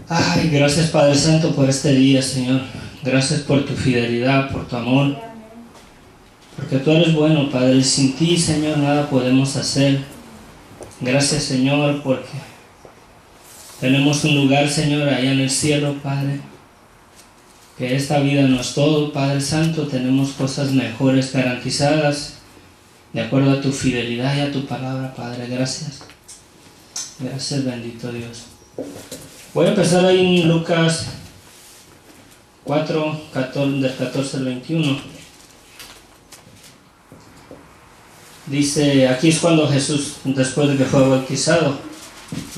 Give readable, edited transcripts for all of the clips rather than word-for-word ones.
Ay, gracias Padre Santo por este día, Señor. Gracias por tu fidelidad, por tu amor. Porque tú eres bueno, Padre. Sin ti, Señor, nada podemos hacer. Gracias, Señor, porque tenemos un lugar, Señor, allá en el cielo, Padre. Que esta vida no es todo, Padre Santo. Tenemos cosas mejores garantizadas, de acuerdo a tu fidelidad y a tu palabra, Padre. Gracias. Gracias, bendito Dios. Voy a empezar ahí en Lucas 4, del 14 al 21. Dice, aquí es cuando Jesús, después de que fue bautizado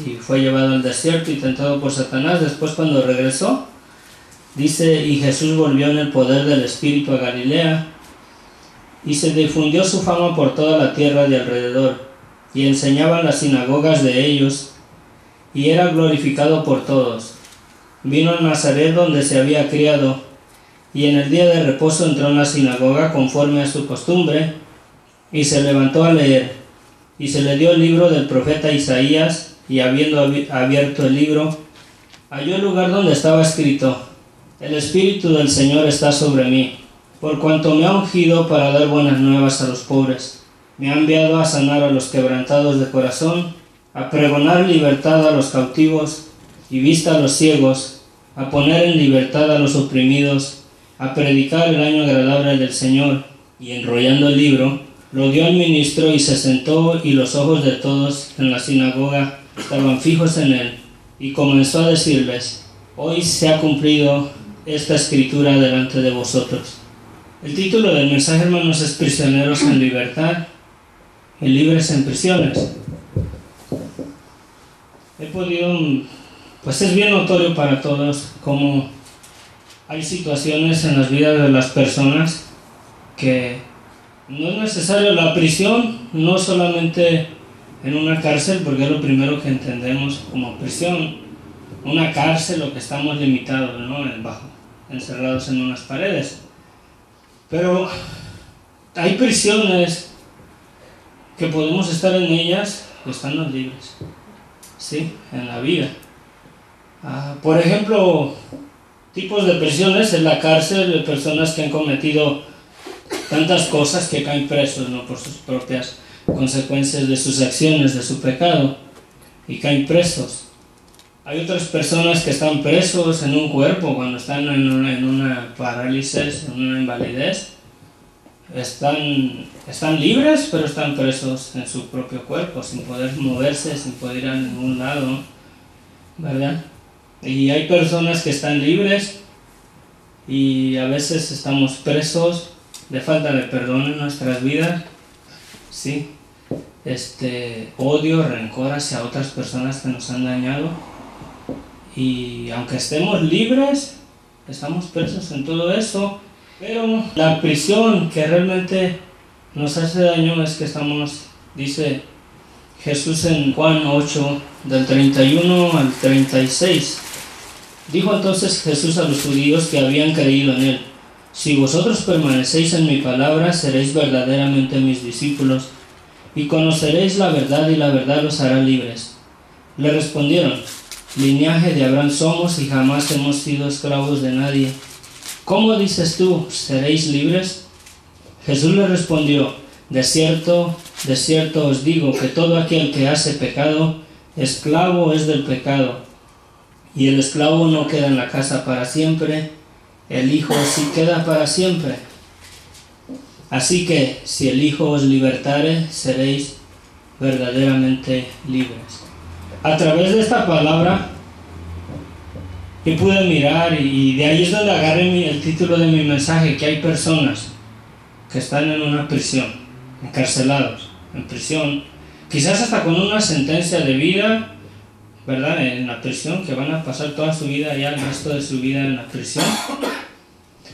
y fue llevado al desierto y tentado por Satanás, después cuando regresó, dice, y Jesús volvió en el poder del Espíritu a Galilea, y se difundió su fama por toda la tierra de alrededor, y enseñaba en las sinagogas de ellos, y era glorificado por todos. Vino a Nazaret donde se había criado, y en el día de reposo entró en la sinagoga conforme a su costumbre, y se levantó a leer, y se le dio el libro del profeta Isaías, y habiendo abierto el libro, halló el lugar donde estaba escrito, el Espíritu del Señor está sobre mí, por cuanto me ha ungido para dar buenas nuevas a los pobres, me ha enviado a sanar a los quebrantados de corazón, a pregonar libertad a los cautivos y vista a los ciegos, a poner en libertad a los oprimidos, a predicar el año agradable del Señor. Y enrollando el libro, lo dio al ministro y se sentó, y los ojos de todos en la sinagoga estaban fijos en él, y comenzó a decirles, hoy se ha cumplido esta escritura delante de vosotros. El título del mensaje, hermanos, es Prisioneros en libertad y libres en prisiones. He podido, pues es bien notorio para todos cómo hay situaciones en las vidas de las personas que no es necesario la prisión, no solamente en una cárcel, porque es lo primero que entendemos como prisión, una cárcel, lo que estamos limitados, ¿no? Encerrados en unas paredes. Pero hay prisiones que podemos estar en ellas estando libres, ¿sí? En la vida. Por ejemplo, tipos de prisiones en la cárcel de personas que han cometido tantas cosas que caen presos, ¿no? Por sus propias consecuencias de sus acciones, de su pecado, y caen presos. Hay otras personas que están presos en un cuerpo cuando están en una parálisis, en una invalidez. Están libres, pero están presos en su propio cuerpo, sin poder moverse, sin poder ir a ningún lado, ¿verdad? Y hay personas que están libres y a veces estamos presos de falta de perdón en nuestras vidas, ¿sí? Odio, rencor hacia otras personas que nos han dañado, y aunque estemos libres, estamos presos en todo eso. Pero la prisión que realmente nos hace daño es que estamos, dice Jesús en Juan 8, del 31 al 36. Dijo entonces Jesús a los judíos que habían creído en él, si vosotros permanecéis en mi palabra, seréis verdaderamente mis discípulos, y conoceréis la verdad, y la verdad os hará libres. Le respondieron, linaje de Abraham somos, y jamás hemos sido esclavos de nadie. ¿Cómo dices tú, seréis libres? Jesús le respondió, de cierto os digo, que todo aquel que hace pecado, esclavo es del pecado. Y el esclavo no queda en la casa para siempre, el Hijo sí queda para siempre. Así que, si el Hijo os libertare, seréis verdaderamente libres. A través de esta palabra, que pude mirar, y de ahí es donde agarré el título de mi mensaje, que hay personas que están en una prisión, encarcelados, en prisión, quizás hasta con una sentencia de vida, ¿verdad? En la prisión, que van a pasar toda su vida, ya el resto de su vida en la prisión,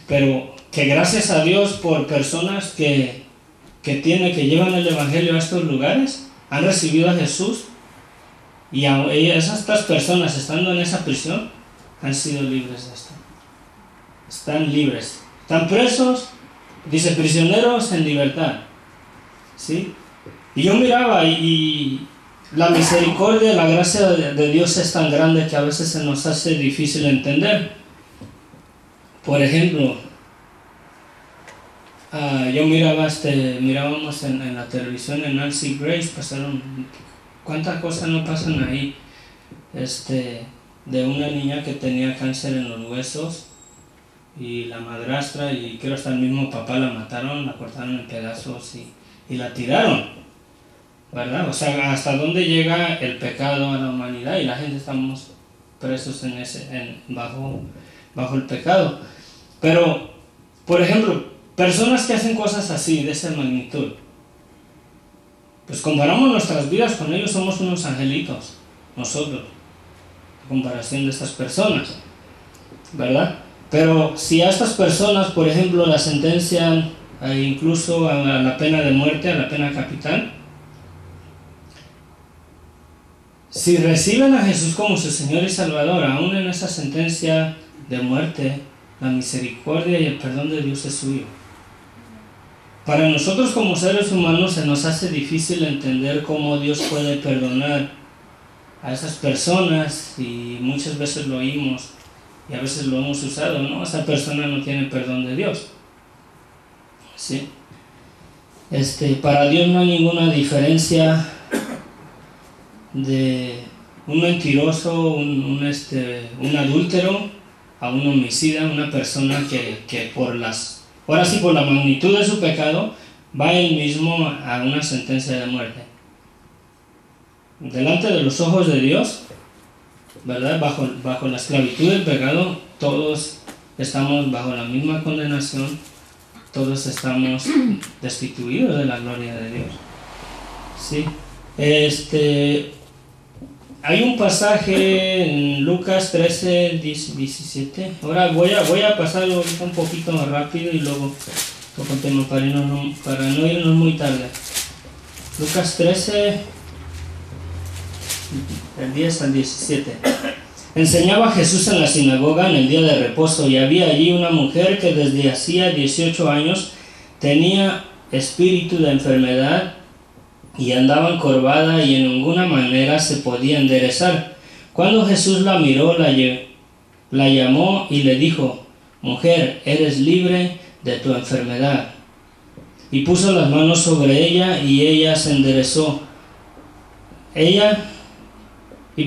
pero que gracias a Dios por personas que llevan el Evangelio a estos lugares, han recibido a Jesús, y estas personas estando en esa prisión, han sido libres de esto. Están libres. Están presos, dice, prisioneros en libertad, ¿sí? Y yo miraba y la misericordia, la gracia de Dios es tan grande que a veces se nos hace difícil entender. Por ejemplo, yo mirábamos en la televisión en Nancy Grace, pasaron, ¿cuántas cosas no pasan ahí? De una niña que tenía cáncer en los huesos y la madrastra y creo hasta el mismo papá la mataron, la cortaron en pedazos y la tiraron, ¿verdad? O sea, hasta dónde llega el pecado a la humanidad y la gente estamos presos bajo el pecado. Pero, por ejemplo, personas que hacen cosas así, de esa magnitud, pues comparamos nuestras vidas con ellos, somos unos angelitos, nosotros, en comparación de estas personas, ¿verdad? Pero si a estas personas, por ejemplo, las sentencian incluso a la pena de muerte, a la pena capital, si reciben a Jesús como su Señor y Salvador, aún en esa sentencia de muerte, la misericordia y el perdón de Dios es suyo. Para nosotros como seres humanos se nos hace difícil entender cómo Dios puede perdonar a esas personas y muchas veces lo oímos y a veces lo hemos usado, ¿no? Esa persona no tiene perdón de Dios. ¿Sí? Para Dios no hay ninguna diferencia de un mentiroso, un adúltero, a un homicida, una persona que por la magnitud de su pecado, va él mismo a una sentencia de muerte. Delante de los ojos de Dios, ¿verdad? Bajo la esclavitud del pecado, todos estamos bajo la misma condenación, todos estamos destituidos de la gloria de Dios. ¿Sí? Hay un pasaje en Lucas 13, 17. Ahora voy a pasarlo ahorita un poquito más rápido y luego toco el tema para no irnos muy tarde. Lucas 13, del 10 al 17. Enseñaba Jesús en la sinagoga en el día de reposo y había allí una mujer que desde hacía 18 años tenía espíritu de enfermedad y andaba encorvada y en ninguna manera se podía enderezar. Cuando Jesús la miró, la llamó y le dijo: mujer, eres libre de tu enfermedad. Y puso las manos sobre ella y ella se enderezó.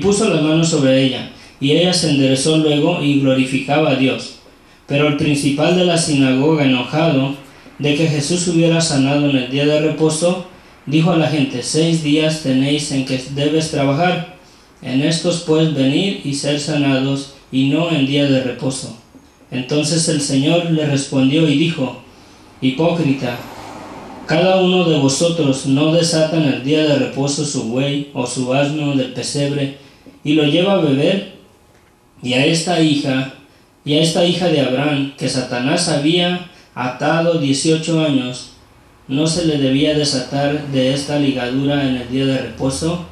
Puso las manos sobre ella y ella se enderezó luego y glorificaba a Dios. Pero el principal de la sinagoga, enojado de que Jesús hubiera sanado en el día de reposo, dijo a la gente: 6 días tenéis en que debes trabajar, en estos pues venir y ser sanados, y no en día de reposo. Entonces el Señor le respondió y dijo: hipócrita, cada uno de vosotros no desata en el día de reposo su buey o su asno del pesebre y lo lleva a beber, y a esta hija de Abraham, que Satanás había atado 18 años, ¿no se le debía desatar de esta ligadura en el día de reposo?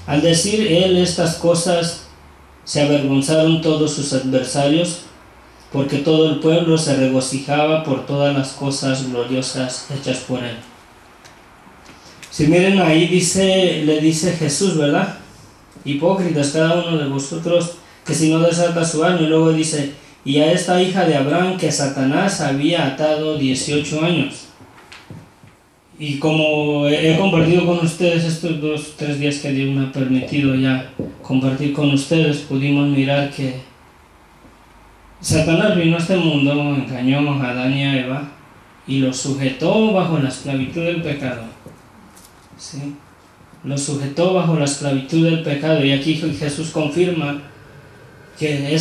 Al decir él estas cosas, se avergonzaron todos sus adversarios, porque todo el pueblo se regocijaba por todas las cosas gloriosas hechas por él. Si miren ahí le dice Jesús, ¿verdad? Hipócritas cada uno de vosotros, que si no desata su alma, y luego dice: y a esta hija de Abraham que Satanás había atado 18 años. Y como he compartido con ustedes estos 2-3 días que Dios me ha permitido ya compartir con ustedes, pudimos mirar que Satanás vino a este mundo, engañó a Adán y a Eva y los sujetó bajo la esclavitud del pecado. ¿Sí? Los sujetó bajo la esclavitud del pecado, y aquí Jesús confirma que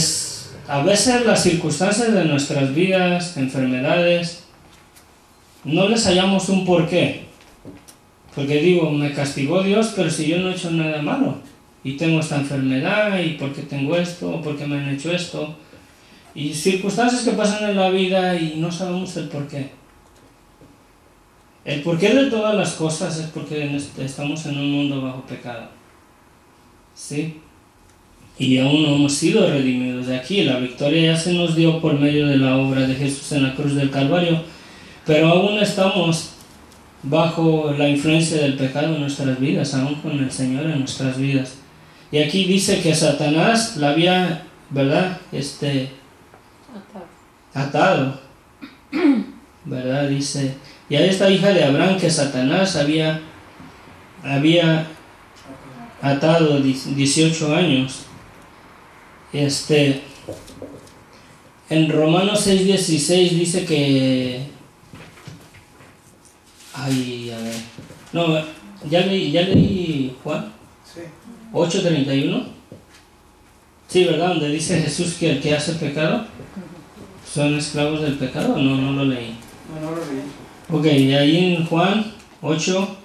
a veces las circunstancias de nuestras vidas, enfermedades, no les hallamos un porqué. Porque digo, me castigó Dios, pero si yo no he hecho nada malo, y tengo esta enfermedad, y por qué tengo esto, o por qué me han hecho esto, y circunstancias que pasan en la vida y no sabemos el porqué. El porqué de todas las cosas es porque estamos en un mundo bajo pecado. ¿Sí? Y aún no hemos sido redimidos de aquí. La victoria ya se nos dio por medio de la obra de Jesús en la cruz del Calvario, pero aún estamos bajo la influencia del pecado en nuestras vidas, aún con el Señor en nuestras vidas. Y aquí dice que Satanás la había, ¿verdad? Atado, ¿verdad? Dice, y a esta hija de Abraham que Satanás había atado 18 años. En Romanos 6:16 dice que... Ay, a ver. No, ya leí Juan. Sí. 8:31. Sí, ¿verdad? Donde dice Jesús que el que hace pecado son esclavos del pecado. No lo leí. No lo leí. Ok, y ahí en Juan 8,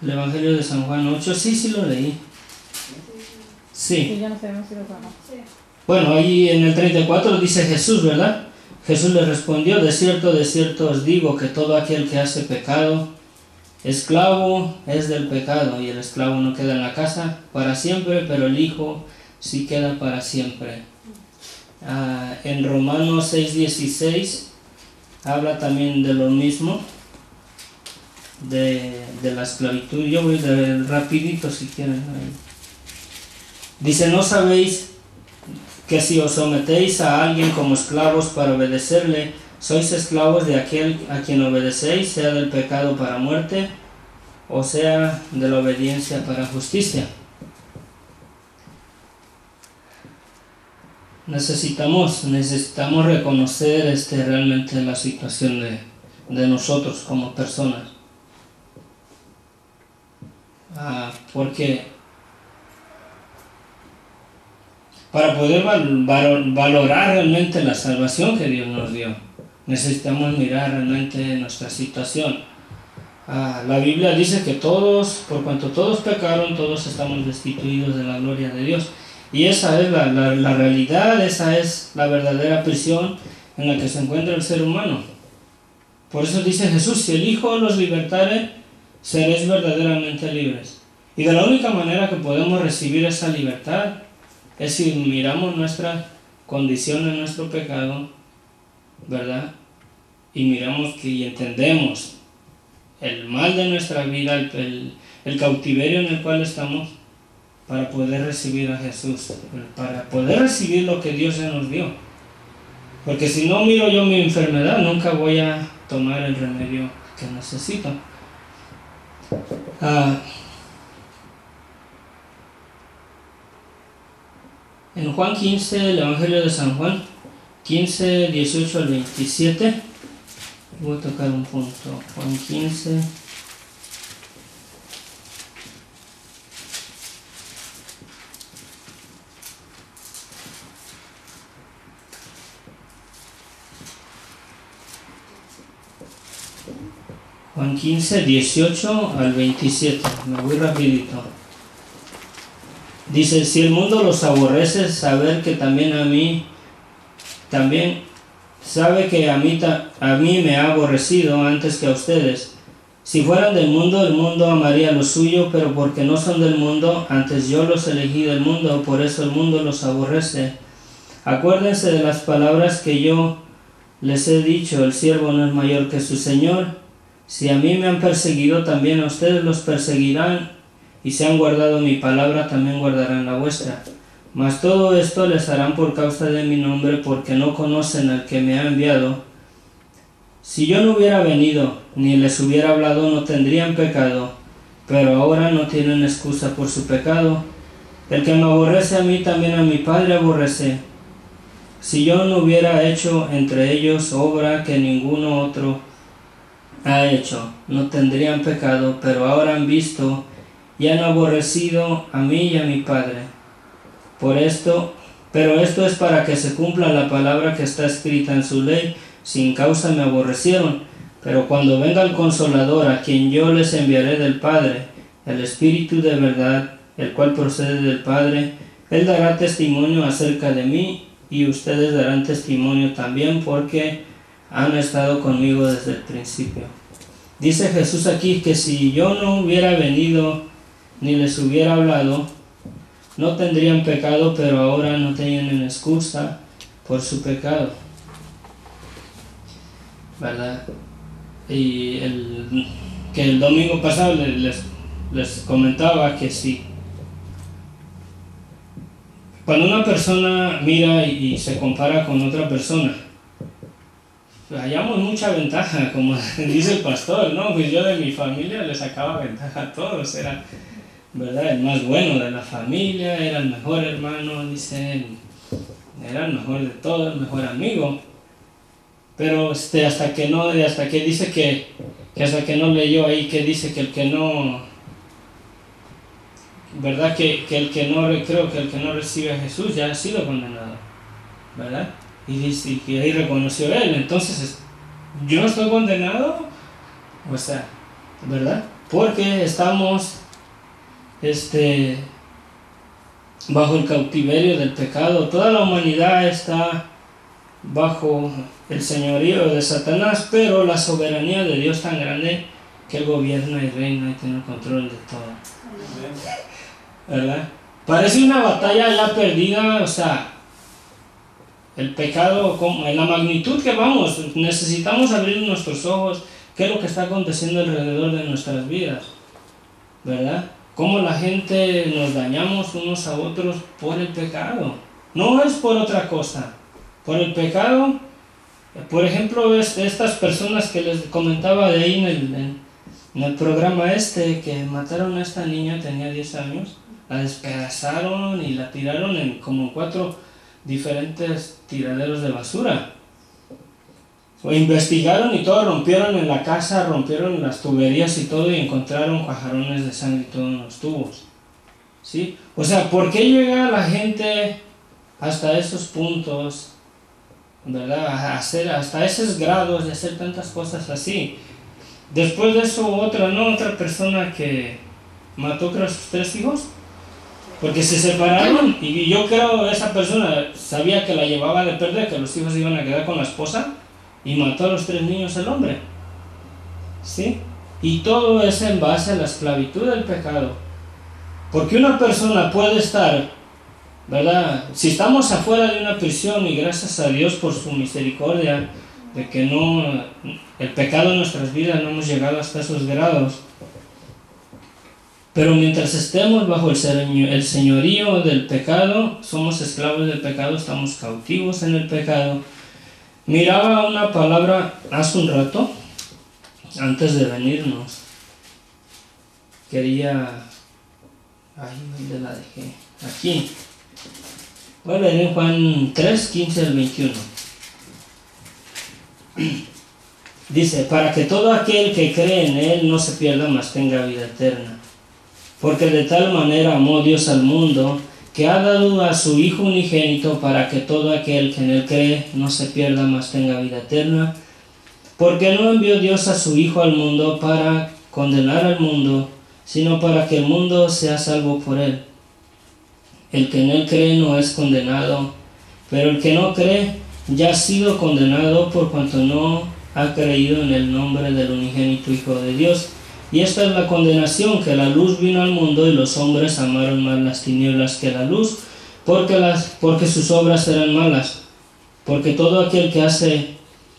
el Evangelio de San Juan 8, sí lo leí. Sí. Y ya no sabemos si lo sacamos. Bueno, ahí en el 34 dice Jesús, ¿verdad? Jesús le respondió, de cierto os digo que todo aquel que hace pecado, esclavo es del pecado, y el esclavo no queda en la casa para siempre, pero el Hijo sí queda para siempre. En Romanos 6:16 habla también de lo mismo, de la esclavitud. Yo voy rapidito si quieren. Dice, ¿no sabéis que si os sometéis a alguien como esclavos para obedecerle, sois esclavos de aquel a quien obedecéis, sea del pecado para muerte, o sea de la obediencia para justicia? Necesitamos reconocer realmente la situación de nosotros como personas. Porque para poder valorar realmente la salvación que Dios nos dio, necesitamos mirar realmente nuestra situación. La Biblia dice que todos, por cuanto todos pecaron, todos estamos destituidos de la gloria de Dios. Y esa es la realidad, esa es la verdadera prisión en la que se encuentra el ser humano. Por eso dice Jesús, si el Hijo los libertare, seréis verdaderamente libres. Y de la única manera que podemos recibir esa libertad es si miramos nuestra condición en nuestro pecado, ¿verdad? Y miramos y entendemos el mal de nuestra vida, el cautiverio en el cual estamos, para poder recibir a Jesús, para poder recibir lo que Dios ya nos dio. Porque si no miro yo mi enfermedad, nunca voy a tomar el remedio que necesito. En Juan 15, el Evangelio de San Juan 15, 18 al 27, voy a tocar un punto. Juan 15. Juan 15, 18 al 27, me voy rapidito. Dice, si el mundo los aborrece, saber que también sabe que a mí me ha aborrecido antes que a ustedes. Si fueran del mundo, el mundo amaría lo suyo, pero porque no son del mundo, antes yo los elegí del mundo, por eso el mundo los aborrece. Acuérdense de las palabras que yo les he dicho, el siervo no es mayor que su Señor. Si a mí me han perseguido, también a ustedes los perseguirán, y si han guardado mi palabra, también guardarán la vuestra. Mas todo esto les harán por causa de mi nombre, porque no conocen al que me ha enviado. Si yo no hubiera venido, ni les hubiera hablado, no tendrían pecado, pero ahora no tienen excusa por su pecado. El que me aborrece a mí, también a mi Padre aborrece. Si yo no hubiera hecho entre ellos obra que ninguno otro ha hecho, no tendrían pecado, pero ahora han visto y han aborrecido a mí y a mi Padre. Pero esto es para que se cumpla la palabra que está escrita en su ley, sin causa me aborrecieron. Pero cuando venga el Consolador, a quien yo les enviaré del Padre, el Espíritu de verdad, el cual procede del Padre, Él dará testimonio acerca de mí, y ustedes darán testimonio también, porque han estado conmigo desde el principio. Dice Jesús aquí que si yo no hubiera venido ni les hubiera hablado, no tendrían pecado, pero ahora no tienen excusa por su pecado, ¿verdad? Y que el domingo pasado les comentaba que sí. Cuando una persona mira y se compara con otra persona, hallamos mucha ventaja, como dice el pastor, ¿no? Pues yo de mi familia le sacaba ventaja a todos, era, ¿verdad?, el más bueno de la familia, era el mejor hermano, dice, era el mejor de todos, el mejor amigo. Pero hasta que dice que hasta que no leyó ahí, que dice que el que no, ¿verdad? Que el que no, creo que el que no recibe a Jesús ya ha sido condenado, ¿verdad? Y dice, y que ahí reconoció él, entonces, yo no estoy condenado, o sea, ¿verdad? Porque estamos, bajo el cautiverio del pecado, toda la humanidad está bajo el señorío de Satanás, pero la soberanía de Dios tan grande que Él gobierna y reina y tiene el control de todo, ¿verdad? Parece una batalla ya perdida, o sea, el pecado, en la magnitud que vamos, necesitamos abrir nuestros ojos, qué es lo que está aconteciendo alrededor de nuestras vidas, ¿verdad? Cómo la gente nos dañamos unos a otros por el pecado, no es por otra cosa, por el pecado. Por ejemplo, estas personas que les comentaba de ahí en el programa que mataron a esta niña, tenía 10 años, la despedazaron y la tiraron en como 4 diferentes tiraderos de basura. Investigaron y todo, rompieron en la casa, rompieron las tuberías y todo, y encontraron cuajarones de sangre y todo en los tubos, ¿sí? O sea, ¿por qué llega la gente hasta esos puntos, ¿verdad? A hacer hasta esos grados de hacer tantas cosas así? Después de eso, otra persona que mató, creo, a sus 3 hijos, porque se separaron, y yo creo esa persona sabía que la llevaba de perder, que los hijos iban a quedar con la esposa, y mató a los 3 niños el hombre, ¿sí? Y todo es en base a la esclavitud del pecado, porque una persona puede estar, ¿verdad? Si estamos afuera de una prisión, y gracias a Dios por su misericordia, de que el pecado en nuestras vidas no hemos llegado hasta esos grados, pero mientras estemos bajo el señorío del pecado, somos esclavos del pecado, estamos cautivos en el pecado. Miraba una palabra hace un rato, antes de venirnos, ¿dónde la dejé? Aquí. Voy a leer en Juan 3, 15 al 21. Dice, para que todo aquel que cree en Él no se pierda, mas tenga vida eterna. Porque de tal manera amó Dios al mundo, que ha dado a su Hijo unigénito, para que todo aquel que en Él cree no se pierda, mas tenga vida eterna. Porque no envió Dios a su Hijo al mundo para condenar al mundo, sino para que el mundo sea salvo por Él. El que en Él cree no es condenado, pero el que no cree ya ha sido condenado por cuanto no ha creído en el nombre del unigénito Hijo de Dios. Y esta es la condenación, que la luz vino al mundo y los hombres amaron más las tinieblas que la luz, porque sus obras eran malas. Porque todo aquel que hace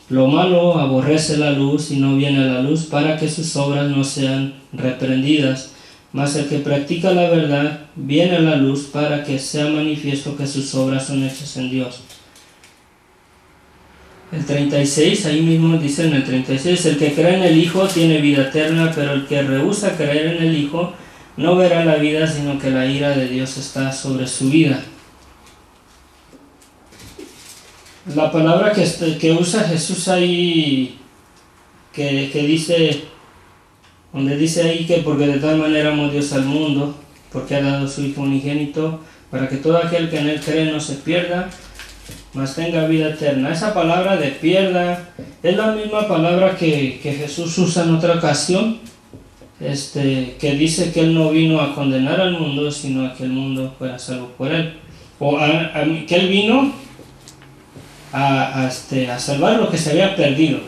lo malo aborrece la luz y no viene a la luz, para que sus obras no sean reprendidas. Mas el que practica la verdad viene a la luz, para que sea manifiesto que sus obras son hechas en Dios. El 36, ahí mismo dice en el 36, el que cree en el Hijo tiene vida eterna, pero el que rehúsa creer en el Hijo no verá la vida, sino que la ira de Dios está sobre su vida. La palabra que usa Jesús ahí, que dice, donde dice ahí que porque de tal manera amó Dios al mundo, porque ha dado su Hijo unigénito, para que todo aquel que en Él cree no se pierda, mas tenga vida eterna. Esa palabra de pierda es la misma palabra que Jesús usa en otra ocasión, que dice que Él no vino a condenar al mundo, sino a que el mundo fuera salvo por Él. O que Él vino a salvar lo que se había perdido,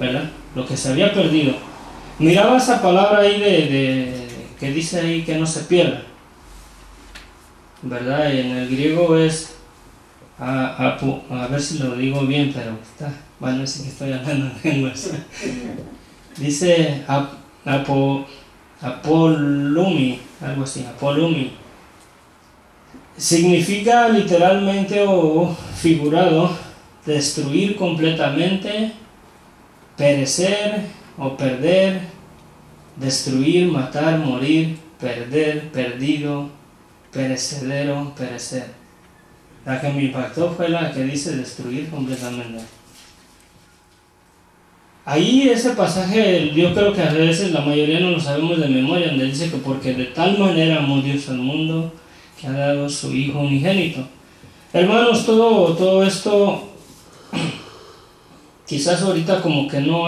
¿verdad? Lo que se había perdido. Miraba esa palabra ahí que dice ahí que no se pierda, ¿verdad? Y en el griego es a ver si lo digo bien, pero bueno, sí que estoy hablando en lenguas. Dice apolumi, algo así, apolumi. Significa literalmente o figurado destruir completamente, perecer o perder, destruir, matar, morir, perder, perdido, perecedero, perecer. La que me impactó fue la que dice destruir completamente. Ahí ese pasaje, yo creo que a veces la mayoría no lo sabemos de memoria, donde dice que porque de tal manera amó Dios al mundo que ha dado su Hijo unigénito. Hermanos, todo esto quizás ahorita como que no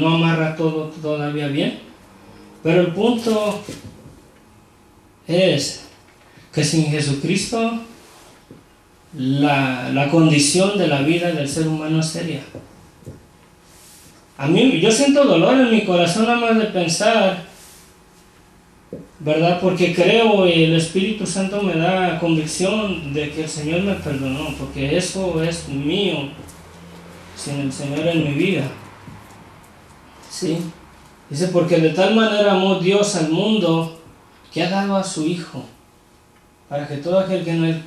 amarra todo todavía bien, pero el punto es que sin Jesucristo la condición de la vida del ser humano es seria. Yo siento dolor en mi corazón nada más de pensar, ¿verdad? Porque creo y el Espíritu Santo me da convicción de que el Señor me perdonó, porque eso es mío sin el Señor en mi vida. ¿Sí? Dice, porque de tal manera amó Dios al mundo que ha dado a su Hijo, para que todo aquel que en él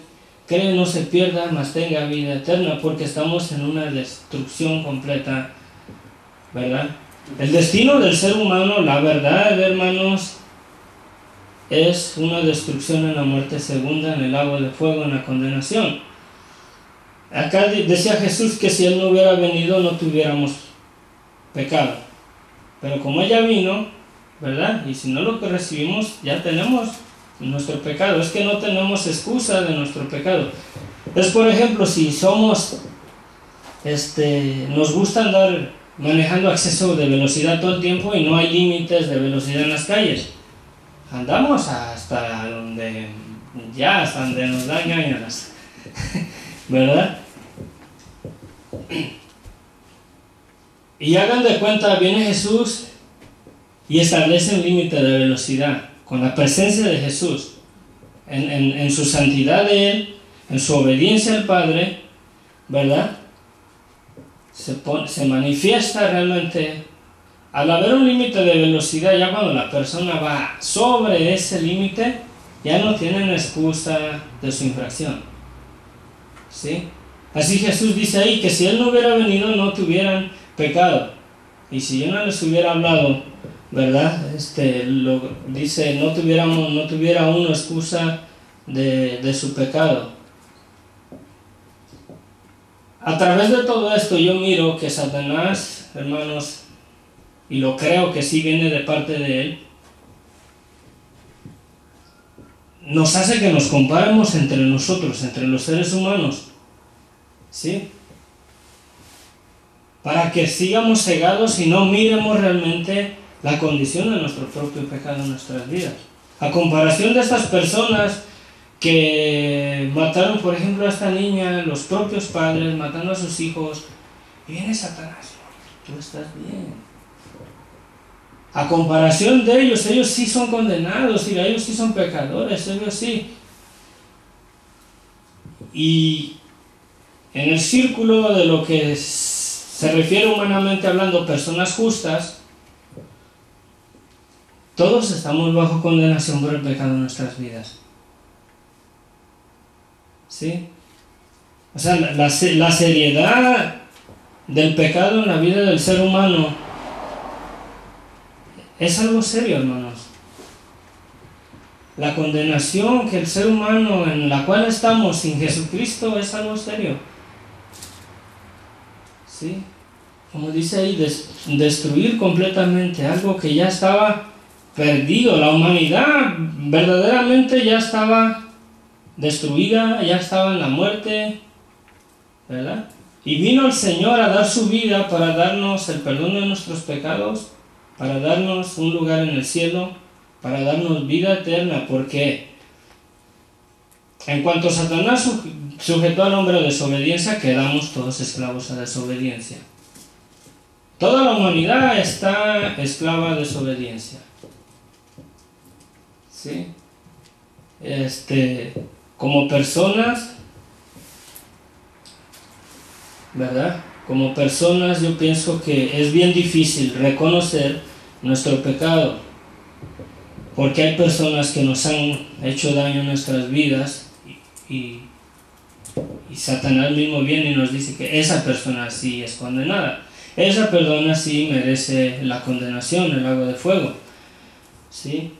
cree no se pierda, mas tenga vida eterna, porque estamos en una destrucción completa, ¿verdad? El destino del ser humano, la verdad, hermanos, es una destrucción en la muerte segunda, en el lago de fuego, en la condenación. Acá decía Jesús que si Él no hubiera venido no tuviéramos pecado, pero como ella vino, ¿verdad? Y si no lo recibimos, ya tenemos nuestro pecado. Es que no tenemos excusa de nuestro pecado. Es, por ejemplo, si somos, nos gusta andar manejando a exceso de velocidad todo el tiempo y no hay límites de velocidad en las calles. Andamos hasta donde nos dan ganas, ¿verdad? Y hagan de cuenta, viene Jesús y establece un límite de velocidad con la presencia de Jesús, en su santidad de Él, en su obediencia al Padre, ¿verdad? Se manifiesta realmente. Al haber un límite de velocidad, ya cuando la persona va sobre ese límite, ya no tienen excusa de su infracción. ¿Sí? Así Jesús dice ahí que si Él no hubiera venido no tuvieran pecado. Y si yo no les hubiera hablado, ¿verdad? Dice, no tuviera uno excusa de su pecado. A través de todo esto yo miro que Satanás, hermanos, y lo creo que sí viene de parte de él, nos hace que nos comparemos entre nosotros, entre los seres humanos, ¿sí? Para que sigamos cegados y no miremos realmente la condición de nuestro propio pecado en nuestras vidas. A comparación de estas personas que mataron, por ejemplo, a esta niña, los propios padres matando a sus hijos, y viene Satanás, tú estás bien. A comparación de ellos sí son condenados, y ellos sí son pecadores, ellos sí. Y en el círculo de lo que se refiere humanamente hablando, personas justas, todos estamos bajo condenación por el pecado en nuestras vidas. ¿Sí? O sea, la seriedad del pecado en la vida del ser humano es algo serio, hermanos. La condenación que el ser humano en la cual estamos sin Jesucristo es algo serio. ¿Sí? Como dice ahí, destruir completamente algo que ya estaba perdido. La humanidad verdaderamente ya estaba destruida, ya estaba en la muerte, ¿verdad? Y vino el Señor a dar su vida para darnos el perdón de nuestros pecados, para darnos un lugar en el cielo, para darnos vida eterna, porque en cuanto Satanás sujetó al hombre a desobediencia, quedamos todos esclavos a desobediencia. Toda la humanidad está esclava a desobediencia. ¿Sí? Como personas, ¿verdad? Como personas yo pienso que es bien difícil reconocer nuestro pecado, porque hay personas que nos han hecho daño en nuestras vidas y, y Satanás mismo viene y nos dice que esa persona sí es condenada, esa persona sí merece la condenación, el lago de fuego, ¿sí?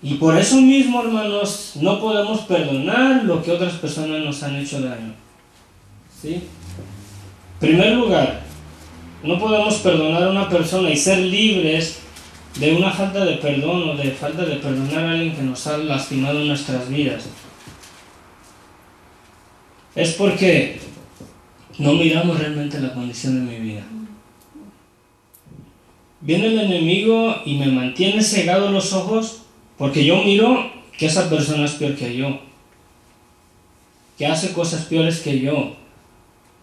Y por eso mismo, hermanos, no podemos perdonar lo que otras personas nos han hecho daño, ¿sí? En primer lugar, no podemos perdonar a una persona y ser libres de una falta de perdón o de falta de perdonar a alguien que nos ha lastimado en nuestras vidas. Es porque no miramos realmente la condición de mi vida. Viene el enemigo y me mantiene cegado los ojos porque yo miro que esa persona es peor que yo, que hace cosas peores que yo.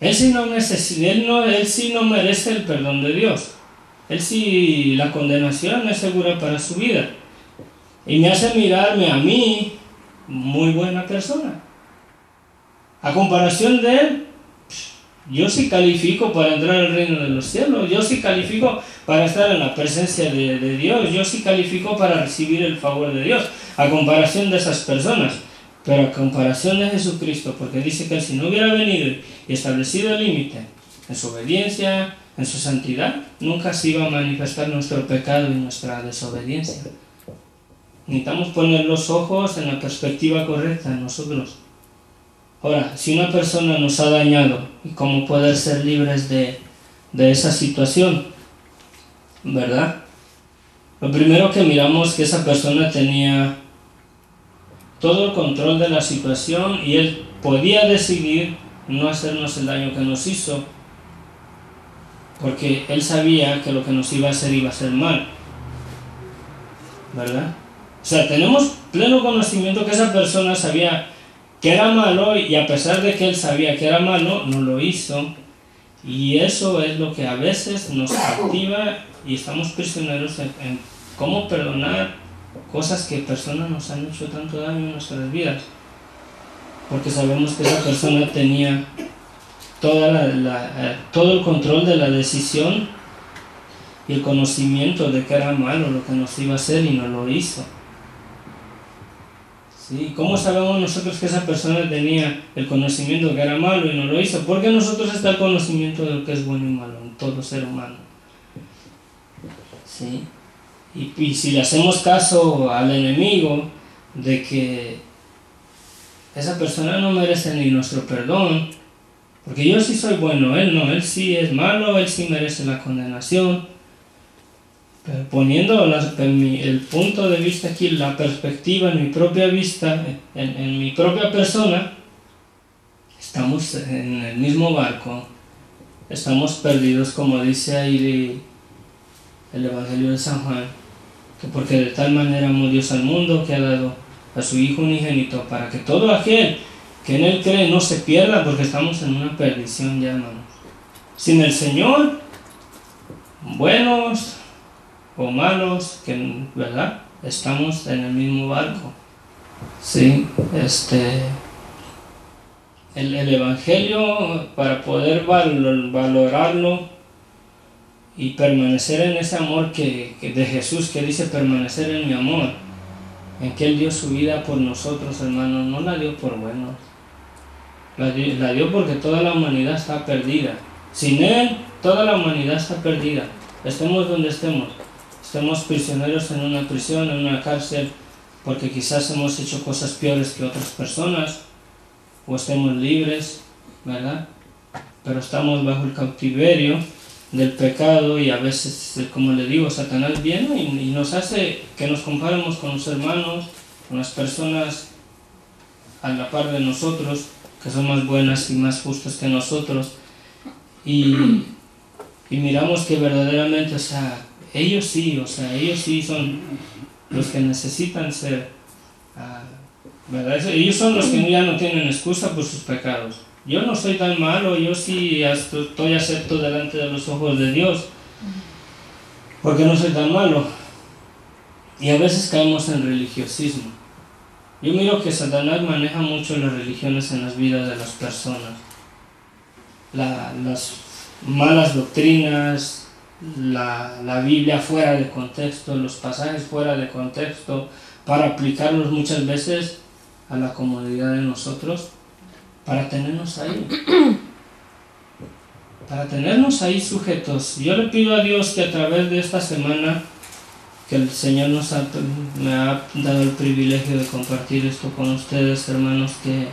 Él sí no merece el perdón de Dios. Él sí, la condenación es segura para su vida. Y me hace mirarme a mí muy buena persona. A comparación de él, yo sí califico para entrar al reino de los cielos. Yo sí califico para estar en la presencia de Dios. Yo sí califico para recibir el favor de Dios. A comparación de esas personas. Pero a comparación de Jesucristo, porque dice que él si no hubiera venido y establecido el límite en su obediencia, en su santidad, nunca se iba a manifestar nuestro pecado y nuestra desobediencia. Necesitamos poner los ojos en la perspectiva correcta en nosotros. Ahora, si una persona nos ha dañado, ¿y cómo poder ser libres de esa situación? ¿Verdad? Lo primero que miramos es que esa persona tenía todo el control de la situación y él podía decidir no hacernos el daño que nos hizo, porque él sabía que lo que nos iba a hacer mal, ¿verdad? O sea, tenemos pleno conocimiento que esa persona sabía que era malo y a pesar de que él sabía que era malo, no lo hizo, y eso es lo que a veces nos activa y estamos prisioneros en cómo perdonar cosas que personas nos han hecho tanto daño en nuestras vidas, porque sabemos que esa persona tenía todo el control de la decisión y el conocimiento de que era malo lo que nos iba a hacer y no lo hizo. ¿Sí? ¿Cómo sabemos nosotros que esa persona tenía el conocimiento de que era malo y no lo hizo? Porque en nosotros está el conocimiento de lo que es bueno y malo en todo ser humano. ¿Sí? Y si le hacemos caso al enemigo de que esa persona no merece ni nuestro perdón, porque yo sí soy bueno, él no, él sí es malo, él sí merece la condenación, pero poniendo el punto de vista aquí, la perspectiva en mi propia vista, en mi propia persona, estamos en el mismo barco, estamos perdidos, como dice ahí el Evangelio de San Juan, que porque de tal manera amó Dios al mundo que ha dado a su Hijo unigénito para que todo aquel que en él cree no se pierda, porque estamos en una perdición ya, hermanos. Sin el Señor, buenos o malos, que ¿verdad? Estamos en el mismo barco. Sí, el Evangelio, para poder valorarlo y permanecer en ese amor que de Jesús, que dice permanecer en mi amor, en que Él dio su vida por nosotros, hermanos, no la dio por buenos, la dio porque toda la humanidad está perdida. Sin Él, toda la humanidad está perdida. Estemos donde estemos prisioneros en una prisión, en una cárcel, porque quizás hemos hecho cosas peores que otras personas, o estemos libres, ¿verdad? Pero estamos bajo el cautiverio del pecado y a veces, como le digo, Satanás viene y nos hace que nos comparemos con los hermanos, con las personas a la par de nosotros, que son más buenas y más justas que nosotros, y miramos que verdaderamente, ellos sí son los que necesitan ser, ¿verdad? Ellos son los que ya no tienen excusa por sus pecados. Yo no soy tan malo, yo sí estoy acepto delante de los ojos de Dios, porque no soy tan malo. Y a veces caemos en religiosismo. Yo miro que Satanás maneja mucho las religiones en las vidas de las personas. las malas doctrinas, la Biblia fuera de contexto, los pasajes fuera de contexto, para aplicarlos muchas veces a la comodidad de nosotros, para tenernos ahí sujetos. Yo le pido a Dios que a través de esta semana, que el Señor me ha dado el privilegio de compartir esto con ustedes, hermanos, que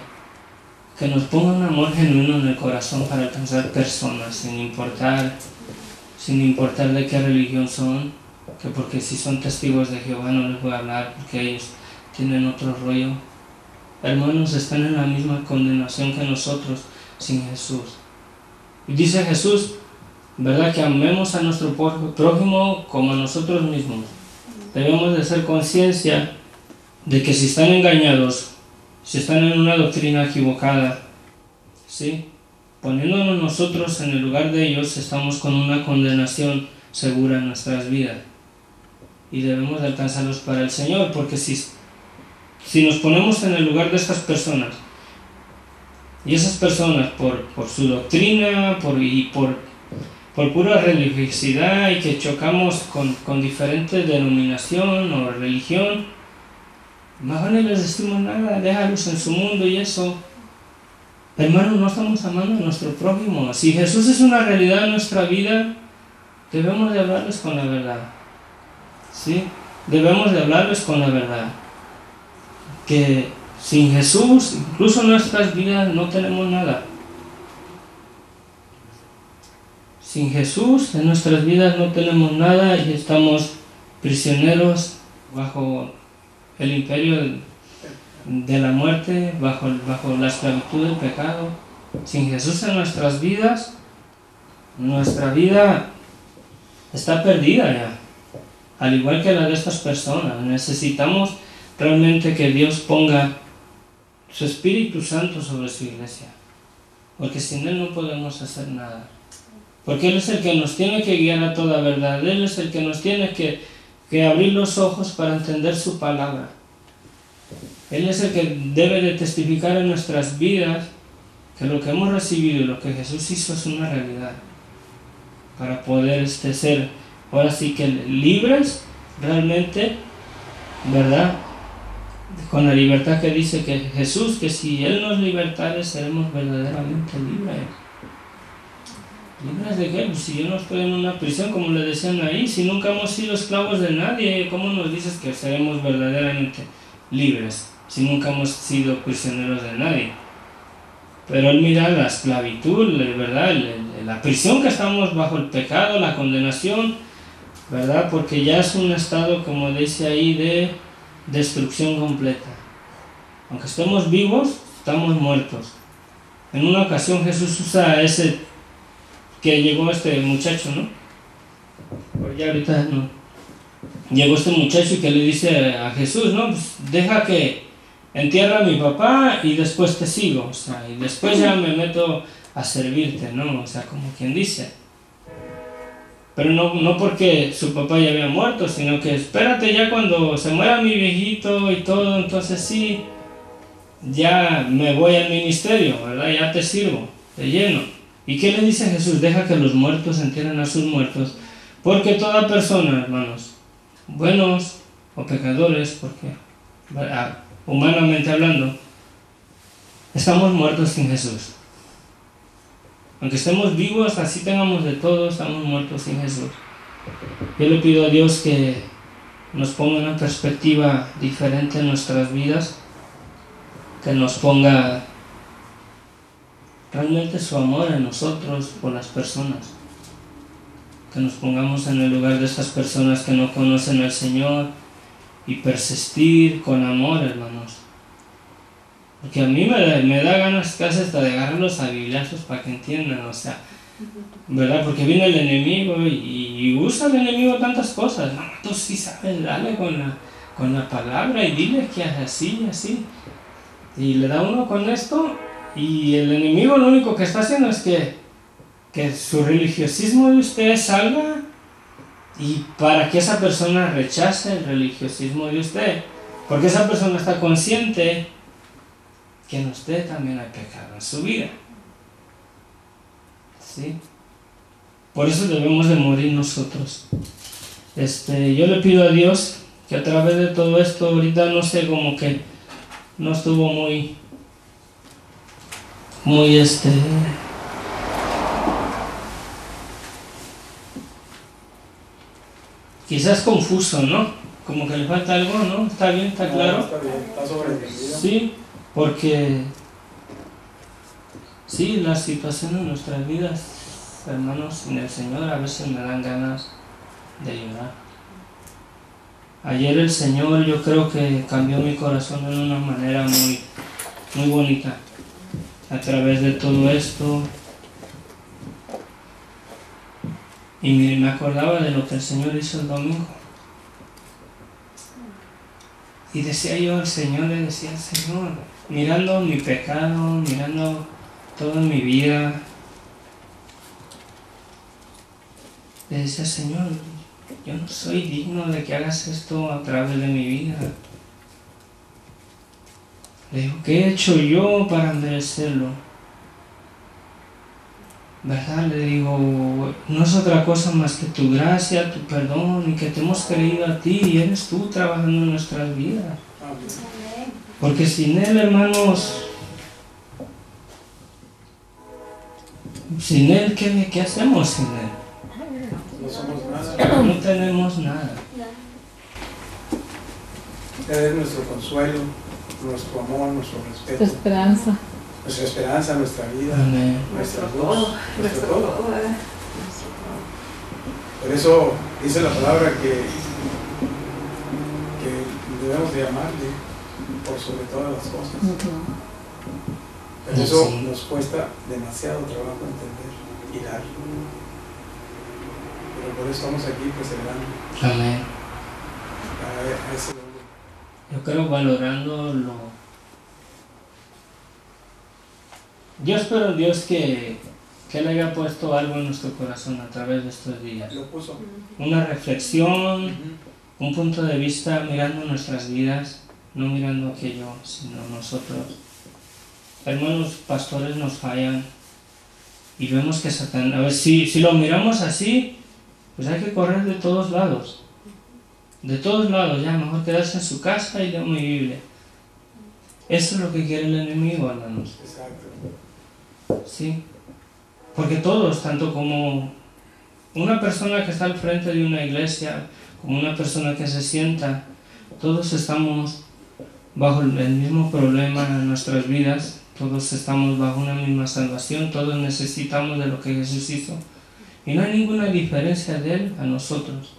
nos ponga un amor genuino en el corazón para alcanzar personas, sin importar de qué religión son, que porque si son testigos de Jehová no les voy a hablar porque ellos tienen otro rollo. Hermanos, están en la misma condenación que nosotros sin Jesús. Y dice Jesús, ¿verdad?, que amemos a nuestro prójimo como a nosotros mismos. Debemos de hacer conciencia de que si están engañados, si están en una doctrina equivocada, ¿sí?, poniéndonos nosotros en el lugar de ellos, estamos con una condenación segura en nuestras vidas. Y debemos de alcanzarlos para el Señor, porque si nos ponemos en el lugar de estas personas, y esas personas por su doctrina, por pura religiosidad, y que chocamos con diferente denominación o religión, mejor no les decimos nada, déjalos en su mundo y eso. Hermanos, no estamos amando a nuestro prójimo. Si Jesús es una realidad en nuestra vida, debemos de hablarles con la verdad. ¿Sí? Debemos de hablarles con la verdad. Que sin Jesús, incluso en nuestras vidas, no tenemos nada. Sin Jesús en nuestras vidas no tenemos nada y estamos prisioneros bajo el imperio de la muerte, bajo la esclavitud del pecado. Sin Jesús en nuestras vidas, nuestra vida está perdida ya, al igual que la de estas personas. Necesitamos realmente que Dios ponga su Espíritu Santo sobre su iglesia, porque sin Él no podemos hacer nada, porque Él es el que nos tiene que guiar a toda verdad. Él es el que nos tiene que abrir los ojos para entender su palabra. Él es el que debe de testificar en nuestras vidas que lo que hemos recibido y lo que Jesús hizo es una realidad, para poder ser ahora sí que libres realmente, ¿verdad?, con la libertad que dice que Jesús, que si Él nos libertare seremos verdaderamente libres. ¿Libres de qué? Pues si yo no estoy en una prisión, como le decían ahí, si nunca hemos sido esclavos de nadie, ¿cómo nos dices que seremos verdaderamente libres si nunca hemos sido prisioneros de nadie? Pero Él mira la esclavitud, ¿verdad?, la prisión que estamos bajo el pecado, la condenación, ¿verdad?, porque ya es un estado, como dice ahí, de destrucción completa. Aunque estemos vivos, estamos muertos. En una ocasión Jesús usa ese que llegó este muchacho, ¿no? Pues ya ahorita no. Llegó este muchacho y que le dice a Jesús, no, pues deja que entierra a mi papá y después te sigo, o sea, y después ya me meto a servirte, ¿no? O sea, como quien dice. Pero no porque su papá ya había muerto, sino que espérate ya cuando se muera mi viejito y todo, entonces sí, ya me voy al ministerio, ¿verdad? Ya te sirvo, te lleno. ¿Y qué le dice Jesús? Deja que los muertos entierren a sus muertos, porque toda persona, hermanos, buenos o pecadores, porque humanamente hablando, estamos muertos sin Jesús. Aunque estemos vivos, así tengamos de todo, estamos muertos sin Jesús. Yo le pido a Dios que nos ponga una perspectiva diferente en nuestras vidas, que nos ponga realmente su amor en nosotros por las personas, que nos pongamos en el lugar de estas personas que no conocen al Señor y persistir con amor, hermanos. Porque a mí me da ganas casi hasta de agarrarlos a bibliazos para que entiendan, o sea, ¿verdad? Porque viene el enemigo y usa el enemigo tantas cosas. No, tú sí sabes, dale con la palabra y dile que es así y así. Y le da uno con esto y el enemigo lo único que está haciendo es que su religiosismo de usted salga y para que esa persona rechace el religiosismo de usted. Porque esa persona está consciente que en usted también hay pecado en su vida. ¿sí? Por eso debemos de morir nosotros. Yo le pido a Dios que a través de todo esto, ahorita no sé, como que no estuvo muy quizás confuso, ¿no? Como que le falta algo, ¿no? ¿Está bien? ¿Está claro? Está bien, está sobreentendido. Sí, porque sí, las situaciones en nuestras vidas, hermanos, sin el Señor a veces me dan ganas de llorar. Ayer el Señor, yo creo que cambió mi corazón en una manera muy, muy bonita. A través de todo esto. Y me acordaba de lo que el Señor hizo el domingo. Y decía yo al Señor, le decía al Señor, mirando mi pecado, mirando toda mi vida, le decía, Señor, yo no soy digno de que hagas esto a través de mi vida. Le digo, ¿qué he hecho yo para merecerlo? ¿Verdad? Le digo, no es otra cosa más que tu gracia, tu perdón, y que te hemos creído a ti, y eres tú trabajando en nuestras vidas. Porque sin Él, hermanos, sin Él, ¿qué hacemos sin Él? No somos nada. No tenemos nada. Él es nuestro consuelo, nuestro amor, nuestro respeto. Tu esperanza. Nuestra esperanza, nuestra vida, Amén. nuestra luz, nuestro todo. Por eso dice la palabra que debemos de amarle por sobre todas las cosas. Pero eso nos cuesta demasiado trabajo entender y dar. Pero por eso estamos aquí perseverando. Amén. A ese logro. Yo creo valorando lo... Yo espero en Dios que Él haya puesto algo en nuestro corazón a través de estos días. Lo puso. Una reflexión, un punto de vista mirando nuestras vidas, no mirando aquello, sino nosotros. Hermanos pastores nos fallan y vemos que Satán, a ver, si lo miramos así, pues hay que correr de todos lados. De todos lados, ya mejor quedarse en su casa y leer mi Biblia. Eso es lo que quiere el enemigo, hermanos. Exacto. Sí, porque todos, tanto como una persona que está al frente de una iglesia, como una persona que se sienta, todos estamos bajo el mismo problema en nuestras vidas, todos estamos bajo una misma salvación, todos necesitamos de lo que Jesús hizo, y no hay ninguna diferencia de Él a nosotros.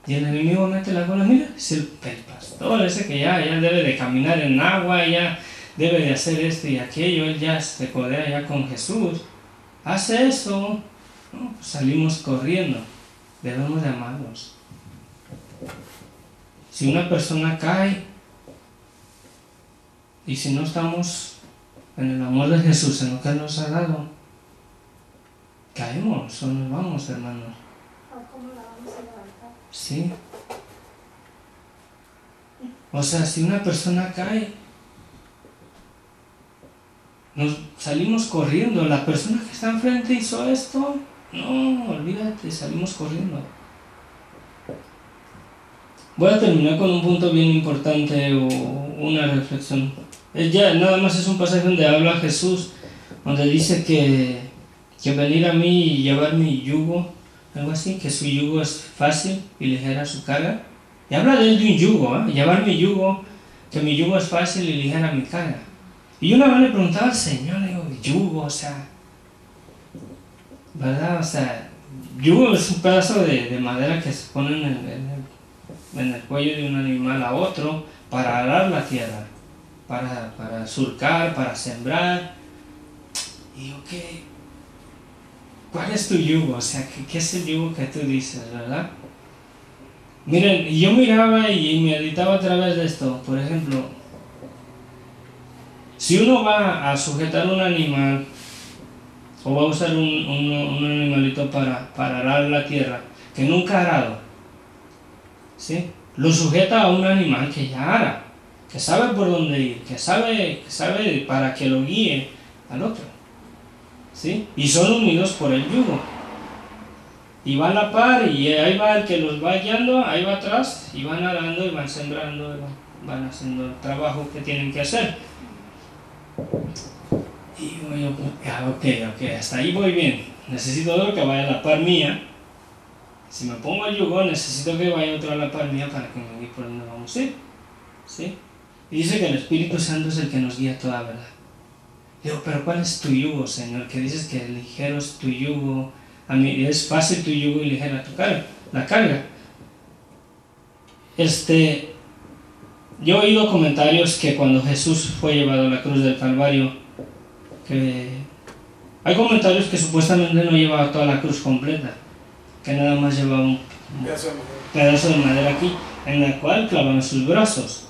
Y el enemigo mete la cola, mira, es el pastor ese que ya debe de caminar en agua, ya debe de hacer esto y aquello, él ya se codea ya con Jesús. Hace eso, ¿no? Pues salimos corriendo. Debemos de amarnos. Si una persona cae y si no estamos en el amor de Jesús, en lo que Él nos ha dado, caemos o nos vamos, hermanos. ¿Cómo la vamos a levantar? Sí. O sea, si una persona cae, nos salimos corriendo. La persona que está enfrente hizo esto, no, olvídate, salimos corriendo. Voy a terminar con un punto bien importante o una reflexión. Ya nada más es un pasaje donde habla Jesús, donde dice que venir a mí y llevar mi yugo, algo así, que su yugo es fácil y ligera su carga. Y habla de él de un yugo, llevar mi yugo, que mi yugo es fácil y ligera mi carga. Y yo una vez le preguntaba al Señor, le digo, yugo, o sea, ¿verdad? O sea, yugo es un pedazo de madera que se pone en el cuello de un animal a otro para arar la tierra, para surcar, para sembrar. Y digo, ¿cuál es tu yugo? O sea, ¿qué es el yugo que tú dices, verdad? Miren, yo miraba y meditaba a través de esto. Por ejemplo, si uno va a sujetar un animal o va a usar un animalito para arar la tierra que nunca ha arado, ¿sí? Lo sujeta a un animal que ya ara, que sabe por dónde ir, que sabe para que lo guíe al otro. ¿sí? Y son unidos por el yugo. Y van a la par, y ahí va el que los va guiando, ahí va atrás, y van arando, y van sembrando, y van haciendo el trabajo que tienen que hacer. Y yo, ok, hasta ahí voy bien. Necesito otro que vaya a la par mía. Si me pongo el yugo, necesito que vaya otro a la par mía para que me guíe por donde vamos a ir, ¿sí? Y dice que el Espíritu Santo es el que nos guía toda verdad. Digo, pero ¿cuál es tu yugo, Señor? Que dices que ligero es tu yugo, a mí es fácil tu yugo y ligera tu carga, la carga. Yo he oído comentarios que cuando Jesús fue llevado a la cruz del Calvario, que hay comentarios que supuestamente no llevaba toda la cruz completa, que nada más llevaba un pedazo de madera aquí, en la cual clavaban sus brazos,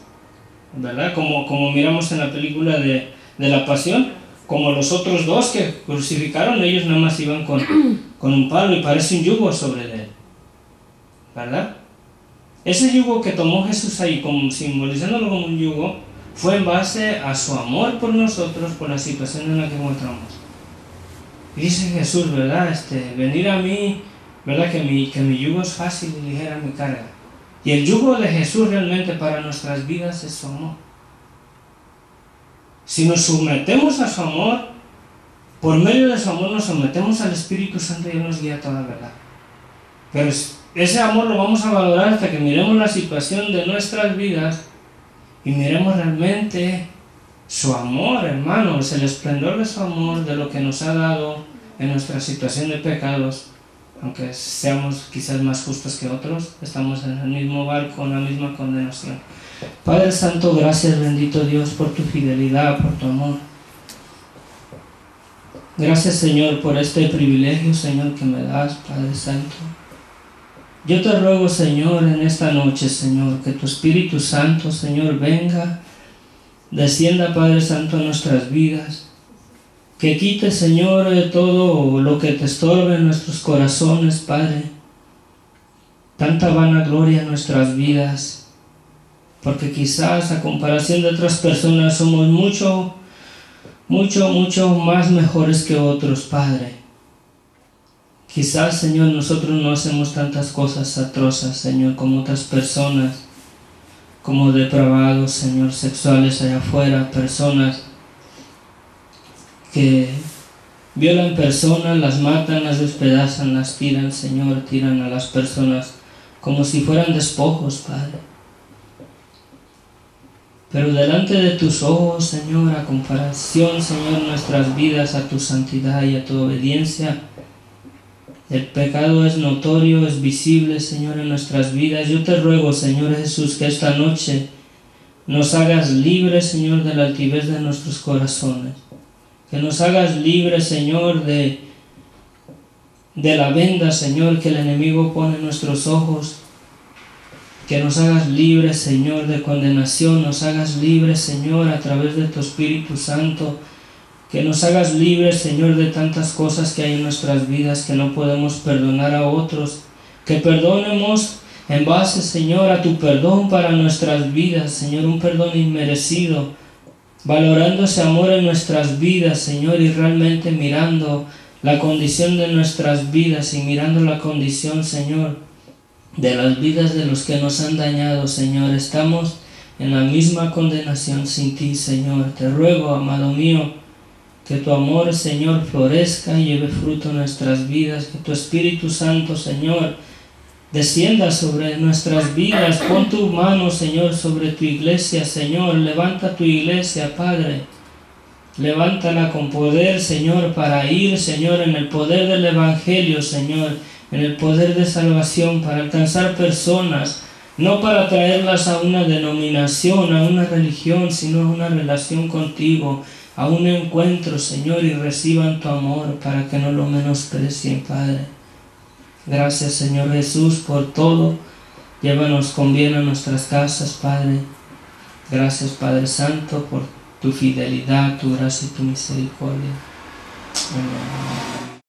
¿verdad? Como miramos en la película de la Pasión. Como los otros dos que crucificaron, ellos nada más iban con un palo y parece un yugo sobre él, ¿verdad? Ese yugo que tomó Jesús ahí, como simbolizándolo como un yugo, fue en base a su amor por nosotros, por la situación en la que encontramos. Y dice Jesús, ¿verdad? Venir a mí, ¿verdad? Que mi yugo es fácil y ligera mi carga. Y el yugo de Jesús realmente para nuestras vidas es su amor. Si nos sometemos a su amor, por medio de su amor nos sometemos al Espíritu Santo y Él nos guía a toda verdad. Pero ese amor lo vamos a valorar hasta que miremos la situación de nuestras vidas y miremos realmente su amor, hermanos, el esplendor de su amor, de lo que nos ha dado en nuestra situación de pecados. Aunque seamos quizás más justos que otros, estamos en el mismo barco, en la misma condenación. Padre Santo, gracias, bendito Dios, por tu fidelidad, por tu amor. Gracias, Señor, por este privilegio, Señor, que me das, Padre Santo. Yo te ruego, Señor, en esta noche, Señor, que tu Espíritu Santo, Señor, venga, descienda, Padre Santo, a nuestras vidas. Que quite, Señor, de todo lo que te estorbe en nuestros corazones, Padre. Tanta vanagloria en nuestras vidas. Porque quizás a comparación de otras personas somos mucho más mejores que otros, Padre. Quizás, Señor, nosotros no hacemos tantas cosas atrozas, Señor, como otras personas, como depravados, Señor, sexuales allá afuera, personas que violan personas, las matan, las despedazan, las tiran, Señor, tiran a las personas como si fueran despojos, Padre. Pero delante de tus ojos, Señor, a comparación, Señor, nuestras vidas a tu santidad y a tu obediencia, el pecado es notorio, es visible, Señor, en nuestras vidas. Yo te ruego, Señor Jesús, que esta noche nos hagas libres, Señor, de la altivez de nuestros corazones. Que nos hagas libres, Señor, de la venda, Señor, que el enemigo pone en nuestros ojos. Que nos hagas libres, Señor, de condenación. Nos hagas libres, Señor, a través de tu Espíritu Santo. Que nos hagas libres, Señor, de tantas cosas que hay en nuestras vidas que no podemos perdonar a otros. Que perdonemos en base, Señor, a tu perdón para nuestras vidas, Señor, un perdón inmerecido. Valorando ese amor en nuestras vidas, Señor, y realmente mirando la condición de nuestras vidas y mirando la condición, Señor, de las vidas de los que nos han dañado, Señor. Estamos en la misma condenación sin ti, Señor. Te ruego, amado mío, que tu amor, Señor, florezca y lleve fruto en nuestras vidas. Que tu Espíritu Santo, Señor, descienda sobre nuestras vidas. Pon tu mano, Señor, sobre tu iglesia, Señor. Levanta tu iglesia, Padre. Levántala con poder, Señor, para ir, Señor, en el poder del Evangelio, Señor, en el poder de salvación, para alcanzar personas, no para traerlas a una denominación, a una religión, sino a una relación contigo, a un encuentro, Señor, y reciban tu amor para que no lo menosprecien, Padre. Gracias, Señor Jesús, por todo. Llévanos con bien a nuestras casas, Padre. Gracias, Padre Santo, por tu fidelidad, tu gracia y tu misericordia. Amén.